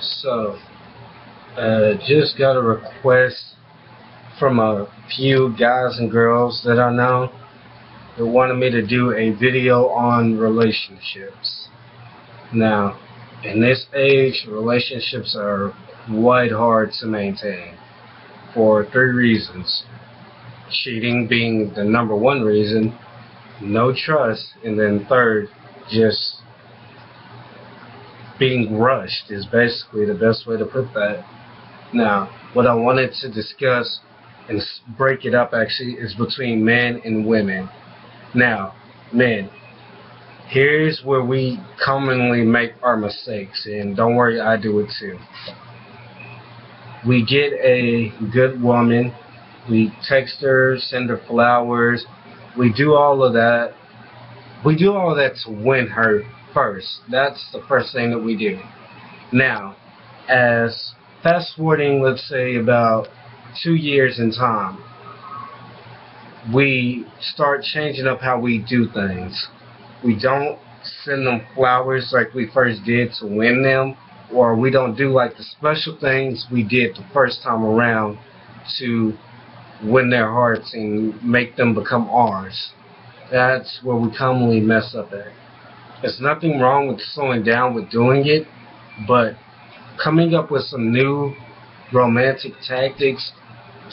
So, just got a request from a few guys and girls that I know that wanted me to do a video on relationships. Now, in this age, relationships are quite hard to maintain for three reasons. Cheating being the number one reason, no trust, and then third, just being rushed is basically the best way to put that. Now, what I wanted to discuss and break it up actually is between men and women. Now, men, here's where we commonly make our mistakes, and don't worry, I do it too. We get a good woman, we text her, send her flowers, we do all of that. We do all of that to win her first. That's the first thing that we do. Now, as fast forwarding, let's say about 2 years in time, we start changing up how we do things. We don't send them flowers like we first did to win them, or we don't do like the special things we did the first time around to win their hearts and make them become ours. That's where we commonly mess up at. There's nothing wrong with slowing down with doing it, but coming up with some new romantic tactics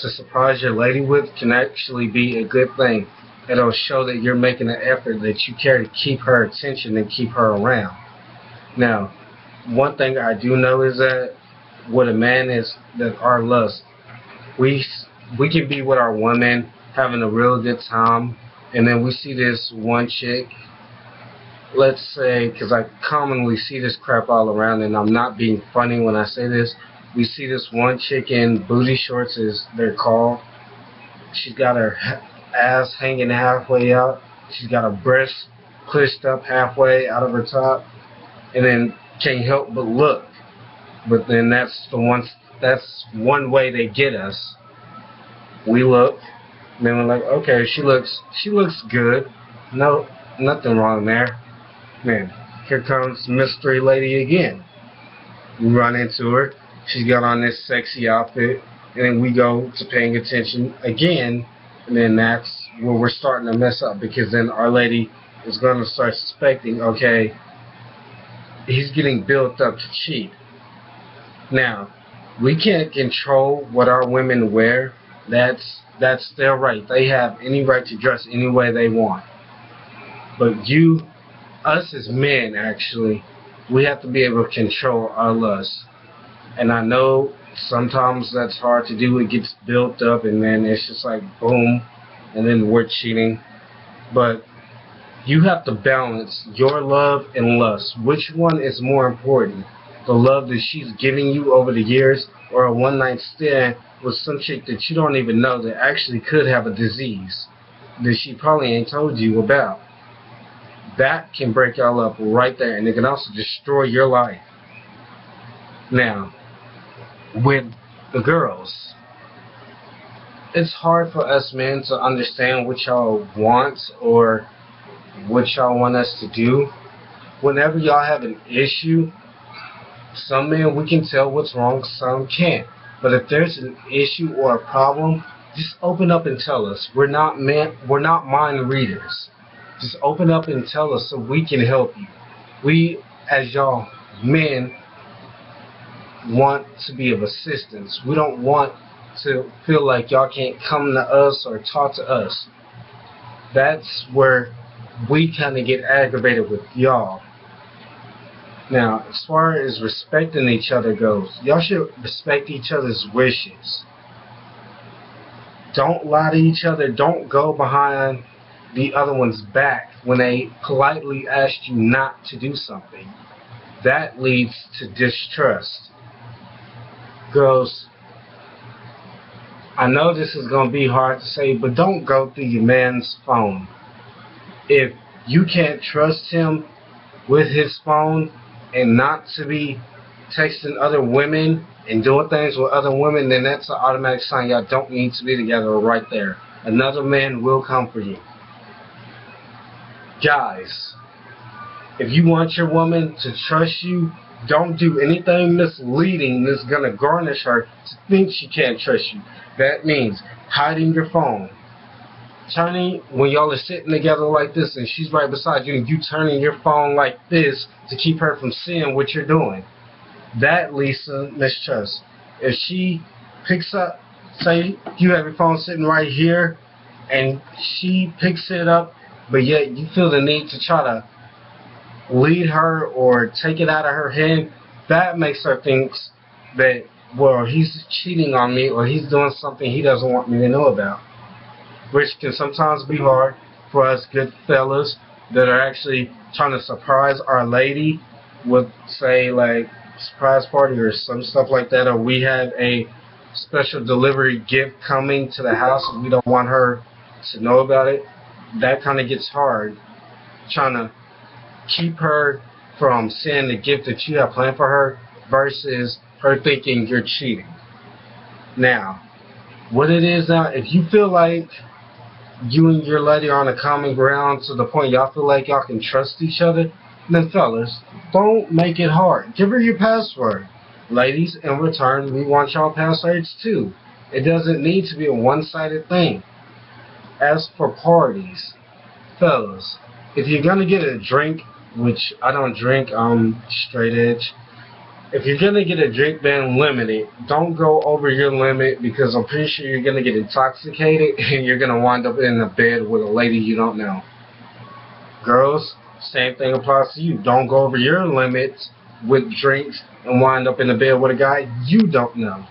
to surprise your lady with can actually be a good thing. It'll show that you're making an effort, that you care to keep her attention and keep her around. Now, one thing I do know is that what a man is, that our lust, we can be with our woman having a real good time, and then we see this one chick, let's say, because I commonly see this crap all around, and I'm not being funny when I say this, we see this one chick in booty shorts, as they're called. She's got her ass hanging halfway out, she's got her breasts pushed up halfway out of her top, and then can't help but look. But then that's one way they get us. We look, and then we're like, okay, she looks good. No, nothing wrong there. Man, here comes Mystery Lady again. We run into her. She's got on this sexy outfit, and then we go to paying attention again, and then that's where we're starting to mess up, because then our lady is going to start suspecting, okay, he's getting built up to cheat. Now, we can't control what our women wear. That's their right. They have any right to dress any way they want. But us as men, actually, we have to be able to control our lust. And I know sometimes that's hard to do. It gets built up, and then it's just like boom, and then we're cheating. But you have to balance your love and lust. Which one is more important? The love that she's giving you over the years, or a one-night stand with some chick that you don't even know that actually could have a disease that she probably ain't told you about? That can break y'all up right there, and it can also destroy your life. Now, with the girls, it's hard for us men to understand what y'all want or what y'all want us to do. Whenever y'all have an issue, some men we can tell what's wrong, some can't. But if there's an issue or a problem, just open up and tell us. We're not mind readers. Just open up and tell us so we can help you. We, as y'all men, want to be of assistance. We don't want to feel like y'all can't come to us or talk to us. That's where we kind of get aggravated with y'all. Now, as far as respecting each other goes, y'all should respect each other's wishes. Don't lie to each other. Don't go behind the other one's back when they politely ask you not to do something. That leads to distrust. Girls, I know this is going to be hard to say, but don't go through your man's phone. If you can't trust him with his phone and not to be texting other women and doing things with other women, then that's an automatic sign y'all don't need to be together right there. Another man will come for you. Guys, if you want your woman to trust you, Don't do anything misleading that's going to garnish her to think she can't trust you. That means hiding your phone. Turning, when y'all are sitting together like this and she's right beside you and you turning your phone like this to keep her from seeing what you're doing. That leads to mistrust. If she picks up, say you have your phone sitting right here and she picks it up, but yet you feel the need to try to lead her or take it out of her hand, that makes her think that, well, he's cheating on me or he's doing something he doesn't want me to know about, which can sometimes be hard for us good fellas that are actually trying to surprise our lady with, say, like surprise party or some stuff like that, or we have a special delivery gift coming to the house and we don't want her to know about it. That kind of gets hard, trying to keep her from seeing the gift that you have planned for her versus her thinking you're cheating. Now, what it is now, if you feel like you and your lady are on a common ground to the point y'all feel like y'all can trust each other, then fellas, don't make it hard. Give her your password. Ladies, in return, we want y'all passwords too. It doesn't need to be a one-sided thing. As for parties, fellas, if you're gonna get a drink, which I don't drink, I'm straight edge. If you're gonna get a drink, then limit it. Don't go over your limit, because I'm pretty sure you're gonna get intoxicated and you're gonna wind up in a bed with a lady you don't know. Girls, same thing applies to you. Don't go over your limits with drinks and wind up in a bed with a guy you don't know.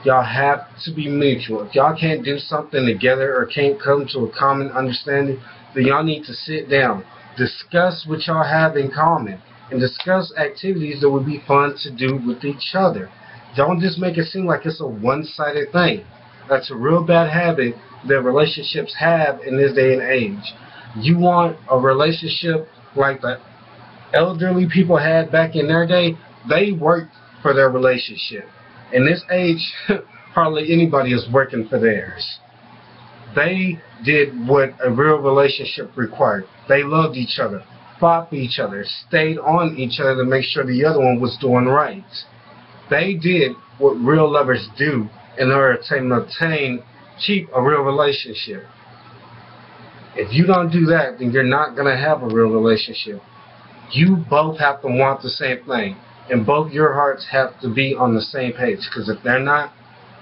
Y'all have to be mutual. If y'all can't do something together or can't come to a common understanding, then y'all need to sit down, discuss what y'all have in common, and discuss activities that would be fun to do with each other. Don't just make it seem like it's a one-sided thing. That's a real bad habit that relationships have in this day and age. You want a relationship like the elderly people had back in their day? They worked for their relationship. In this age, hardly anybody is working for theirs. They did what a real relationship required. They loved each other, fought for each other, stayed on each other to make sure the other one was doing right. They did what real lovers do in order to keep a real relationship. If you don't do that, then you're not going to have a real relationship. You both have to want the same thing, and both your hearts have to be on the same page, because if they're not,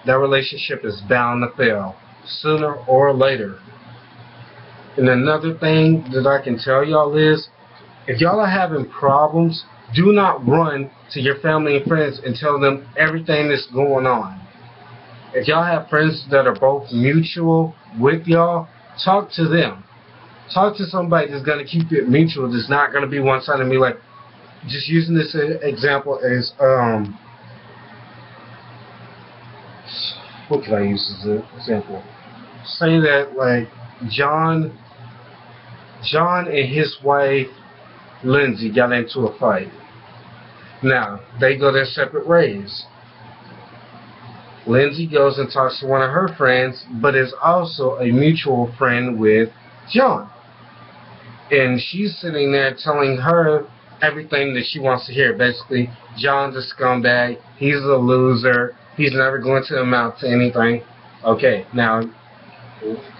that relationship is bound to fail sooner or later. And another thing that I can tell y'all is, if y'all are having problems, do not run to your family and friends and tell them everything that's going on. If y'all have friends that are both mutual with y'all, talk to them. Talk to somebody that's going to keep it mutual, that's not going to be one-sided and be like, just using this example as, what can I use as an example? Say that, like, John and his wife, Lindsay, got into a fight. Now, they go their separate ways. Lindsay goes and talks to one of her friends, but is also a mutual friend with John. And she's sitting there telling her everything that she wants to hear. Basically, John's a scumbag, he's a loser, he's never going to amount to anything. Okay, now,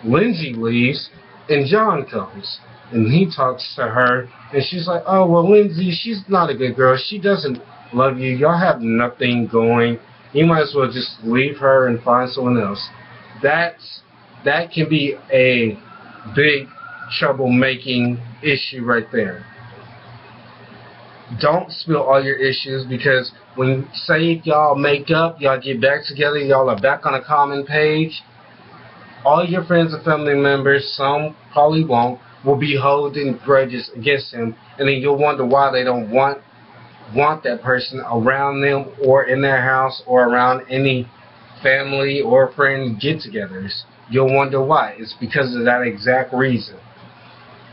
Lindsay leaves, and John comes. And he talks to her, and she's like, oh, well, Lindsay, she's not a good girl. She doesn't love you. Y'all have nothing going. You might as well just leave her and find someone else. That can be a big trouble-making issue right there. Don't spill all your issues, because when, say, if y'all make up, y'all get back together, y'all are back on a common page, all your friends and family members, some probably won't, will be holding grudges against him, and then you'll wonder why they don't want that person around them or in their house or around any family or friend get-togethers. You'll wonder why. It's because of that exact reason.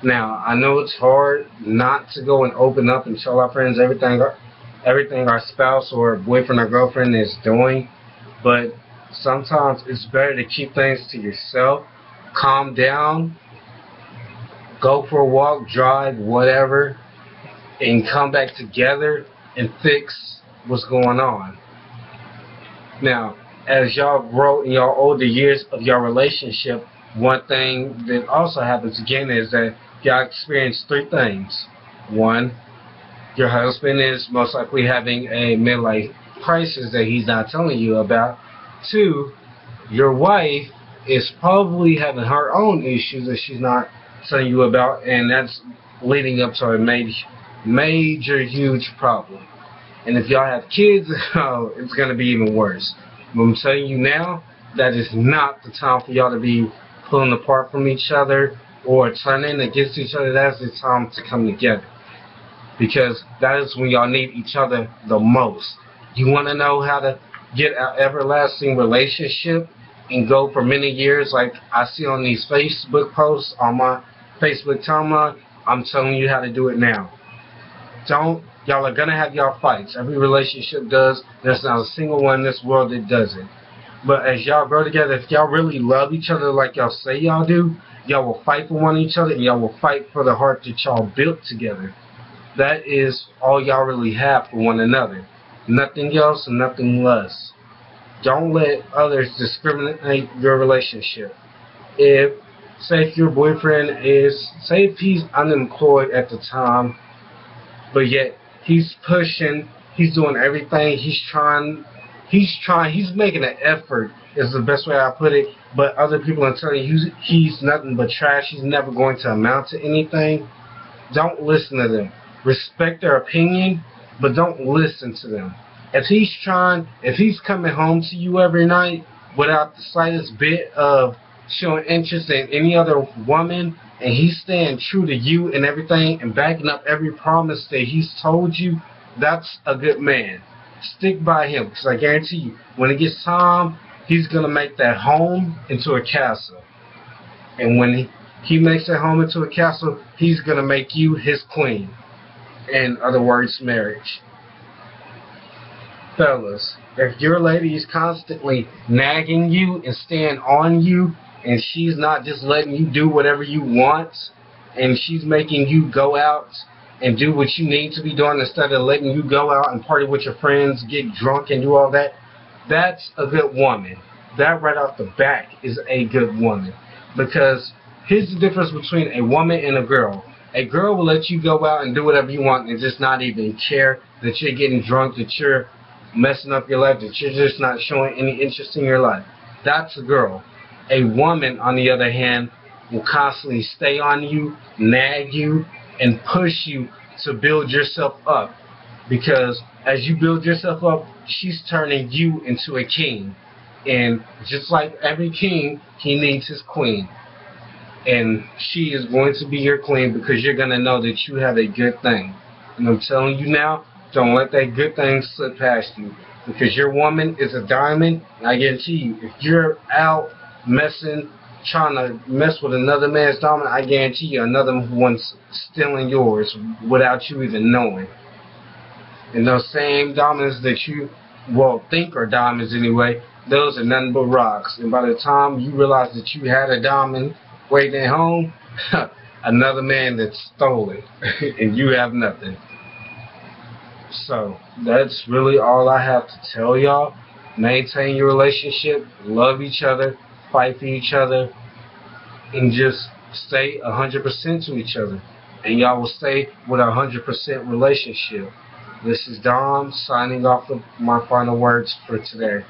Now, I know it's hard not to go and open up and tell our friends everything our spouse or boyfriend or girlfriend is doing, but sometimes it's better to keep things to yourself, calm down, go for a walk, drive, whatever, and come back together and fix what's going on. Now, as y'all grow in your older years of your relationship, one thing that also happens again is that y'all experience three things. One, your husband is most likely having a midlife crisis that he's not telling you about. Two, your wife is probably having her own issues that she's not telling you about, and that's leading up to a major, huge problem. And if y'all have kids, oh, it's going to be even worse. But I'm telling you now, that is not the time for y'all to be pulling apart from each other or turning against each other. That's the time to come together, because that is when y'all need each other the most. You want to know how to get an everlasting relationship and go for many years like I see on these Facebook posts on my Facebook timeline? I'm telling you how to do it now. Y'all are gonna have y'all fights. Every relationship does. There's not a single one in this world that doesn't. But as y'all grow together, if y'all really love each other like y'all say y'all do, y'all will fight for one each other, and y'all will fight for the heart that y'all built together. That is all y'all really have for one another. Nothing else and nothing less. Don't let others discriminate your relationship. Say if your boyfriend say if he's unemployed at the time, but yet he's pushing, he's doing everything, he's making an effort, is the best way I put it, but other people are telling you he's nothing but trash, he's never going to amount to anything. Don't listen to them. Respect their opinion, but don't listen to them. If he's coming home to you every night without the slightest bit of showing interest in any other woman, and he's staying true to you and everything and backing up every promise that he's told you, that's a good man. Stick by him, because I guarantee you, when it gets time, he's going to make that home into a castle. And when he makes that home into a castle, he's going to make you his queen. In other words, marriage. Fellas, if your lady is constantly nagging you and staying on you, and she's not just letting you do whatever you want, and she's making you go out and do what you need to be doing instead of letting you go out and party with your friends, get drunk and do all that, that's a good woman. That right off the bat is a good woman. Because here's the difference between a woman and a girl. A girl will let you go out and do whatever you want and just not even care that you're getting drunk, that you're messing up your life, that you're just not showing any interest in your life. That's a girl. A woman, on the other hand, will constantly stay on you, nag you, and push you to build yourself up. Because as you build yourself up, she's turning you into a king. And just like every king, he needs his queen. And she is going to be your queen because you're going to know that you have a good thing. And I'm telling you now, don't let that good thing slip past you. Because your woman is a diamond, and I guarantee you, if you're out trying to mess with another man's diamond, I guarantee you another one's stealing yours without you even knowing. And those same diamonds that you, think are diamonds anyway, those are nothing but rocks. And by the time you realize that you had a diamond waiting at home, another man that stole it, and you have nothing. So, that's really all I have to tell y'all. Maintain your relationship, love each other, fight for each other, and just stay 100% to each other. And y'all will stay with a 100% relationship. This is Dom signing off with my final words for today.